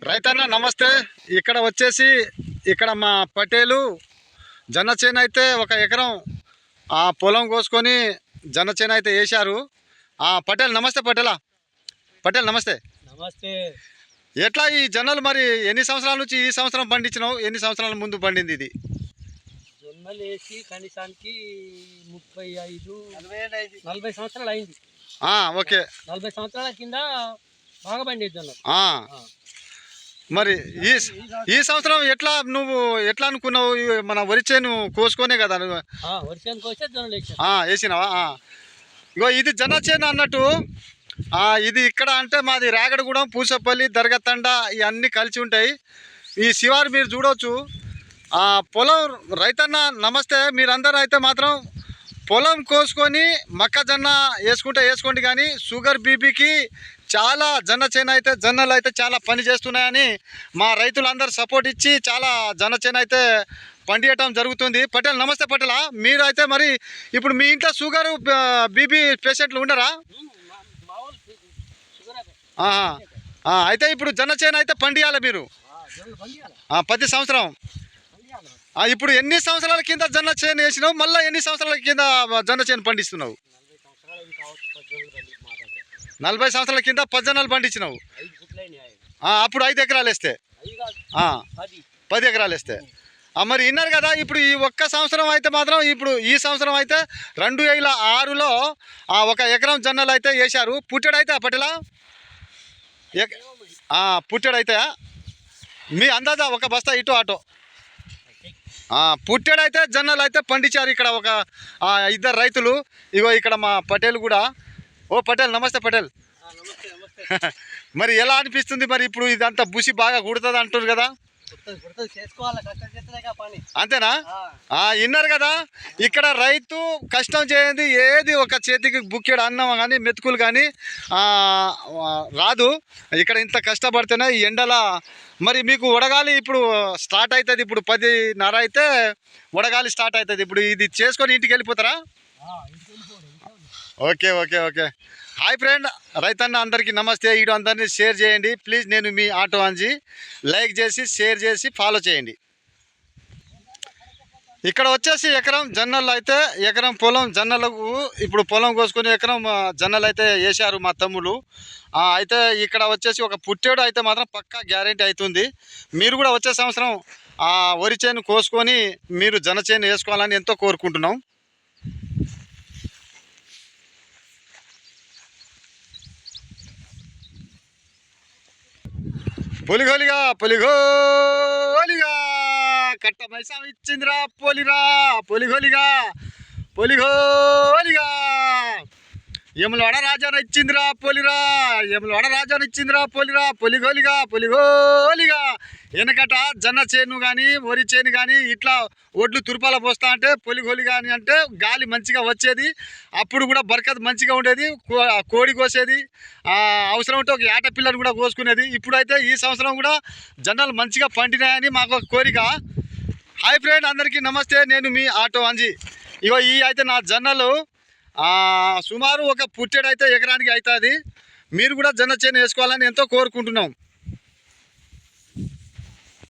రైతన్న నమస్తే. ఇక్కడ వచ్చేసి ఇక్కడ మా పటేలు జొన్న చేను అయితే ఒక ఎకరం పొలం కోసుకొని జొన్న చేను అయితే వేశారు. పటేల్ నమస్తే. పటేల్ నమస్తే. నమస్తే. ఎట్లా ఈ జొన్నలు మరి ఎన్ని సంవత్సరాల నుంచి ఈ సంవత్సరం పండించినావు? ఎన్ని సంవత్సరాల ముందు పండింది ఇది? జొన్నలు వేసి కనీసానికి 40 సంవత్సరాలు అయింది. ఓకే, 40 సంవత్సరాల కింద బాగా పండేది జొన్నలు. మరి ఈ సంవత్సరం నువ్వు ఎట్లా అనుకున్నావు? మన వరి చేను కోసుకొనే కదా వరి చేను కోసే జొన్నలు వేసినావా? ఇగో ఇది జొన్న చేను అన్నట్టు. ఇది ఇక్కడ అంటే మాది రాగడగూడెం, పూసపల్లి, దర్గతండ ఇవన్నీ కలిసి ఉంటాయి. ఈ శివారు మీరు చూడవచ్చు. పొలం రైతన్న నమస్తే. మీరందరూ అయితే మాత్రం పొలం కోసుకొని మొక్కజొన్న వేసుకోండి. కానీ షుగర్ బీపీకి చాలా జొన్నలు అయితే చాలా పని చేస్తున్నాయని మా రైతులందరూ సపోర్ట్ ఇచ్చి చాలా జొన్న చేను అయితే పండియటం జరుగుతుంది. పటేల్ నమస్తే. పటేలా, మీరు అయితే మరి ఇప్పుడు మీ ఇంట్లో షుగర్ బీపీ పేషెంట్లు ఉండరా? అయితే ఇప్పుడు జొన్న చేను అయితే పండియాలి మీరు ప్రతి సంవత్సరం. ఇప్పుడు ఎన్ని సంవత్సరాల కింద జొన్న చేను వేసినావు? మళ్ళీ ఎన్ని సంవత్సరాల కింద జొన్న చేను పండిస్తున్నావు? 40 సంవత్సరాల కింద జొన్నలు పండించినావు. అప్పుడు 5 ఎకరాలు వేస్తే 10 ఎకరాలు వేస్తే మరి విన్నారు కదా. ఇప్పుడు ఈ ఒక్క సంవత్సరం అయితే మాత్రం ఇప్పుడు ఈ సంవత్సరం అయితే 2006లో ఒక ఎకరం జొన్నలు అయితే వేశారు. పుట్టెడైతే పటేలా పుట్టెడైతే మీ అందాజా ఒక బస్తా ఇటు అటో పుట్టెడైతే జొన్నలు అయితే పండించారు ఇక్కడ ఒక 2 రైతులు. ఇగో ఇక్కడ మా పటేల్ కూడా. ఓ పటేల్ నమస్తే. పటేల్ మరి ఎలా అనిపిస్తుంది? మరి ఇప్పుడు ఇదంతా బుసి బాగా కుడుతుంది అంటారు కదా, అంతేనా? విన్నారు కదా. ఇక్కడ రైతు కష్టం చేయండి ఏది ఒక చేతికి బుక్కెడు అన్నం కానీ మెతుకులు కానీ రాదు. ఇక్కడ ఇంత కష్టపడితేనే ఈ ఎండల మరి మీకు వడగాలి ఇప్పుడు స్టార్ట్ అవుతుంది. ఇప్పుడు 10:30 అయితే వడగాలి స్టార్ట్ అవుతుంది. ఇప్పుడు ఇది చేసుకొని ఇంటికి వెళ్ళిపోతారా? Okay okay okay. Hi friend, రైతన్న అందరికీ నమస్తే. వీడియో అందరినీ షేర్ చేయండి ప్లీజ్. నేను మీ ఆటో అంజి. లైక్ చేసి షేర్ చేసి ఫాలో చేయండి. ఇక్కడ వచ్చేసి ఎకరం జొన్నలు అయితే ఎకరం పొలం జొన్నలకు ఇప్పుడు పొలం కోసుకొని ఎకరం జొన్నలు అయితే వేశారు మా తమ్ముళ్ళు. అయితే ఇక్కడ వచ్చేసి ఒక పుట్టేడు అయితే మాత్రం పక్కా గ్యారెంటీ అవుతుంది. మీరు కూడా వచ్చే సంవత్సరం వరి చేను కోసుకొని మీరు జొన్న చేను వేసుకోవాలని ఎంతో కోరుకుంటున్నాం. పొలిగోలిగా కట్ట మైసా ఇచ్చిందిరా పొలిగోలిగా ఎములవాడ రాజాను ఇచ్చిందిరా పొలిగోలిగా వెనకట జొన్న చేను కానీ వరి చేను కానీ ఇట్లా ఒడ్లు తురుపాల పోస్తా అంటే పొలిగోలి కానీ అంటే గాలి మంచిగా వచ్చేది. అప్పుడు కూడా బరకత్ మంచిగా ఉండేది. కోడి కోసేది, అవసరం ఉంటే ఒక ఏట పిల్లని కూడా కోసుకునేది. ఇప్పుడైతే ఈ సంవత్సరం కూడా జొన్నలు మంచిగా పండినాయని మాకు ఒక కోరిక. హాయ్ ఫ్రెండ్, అందరికీ నమస్తే. నేను మీ ఆటో అంజి. ఇగో ఈ అయితే నా జొన్నలు సుమారు ఒక పుట్టెడైతే ఎకరానికి అవుతుంది. మీరు కూడా జొన్న చేను వేసుకోవాలని ఎంతో కోరుకుంటున్నాం.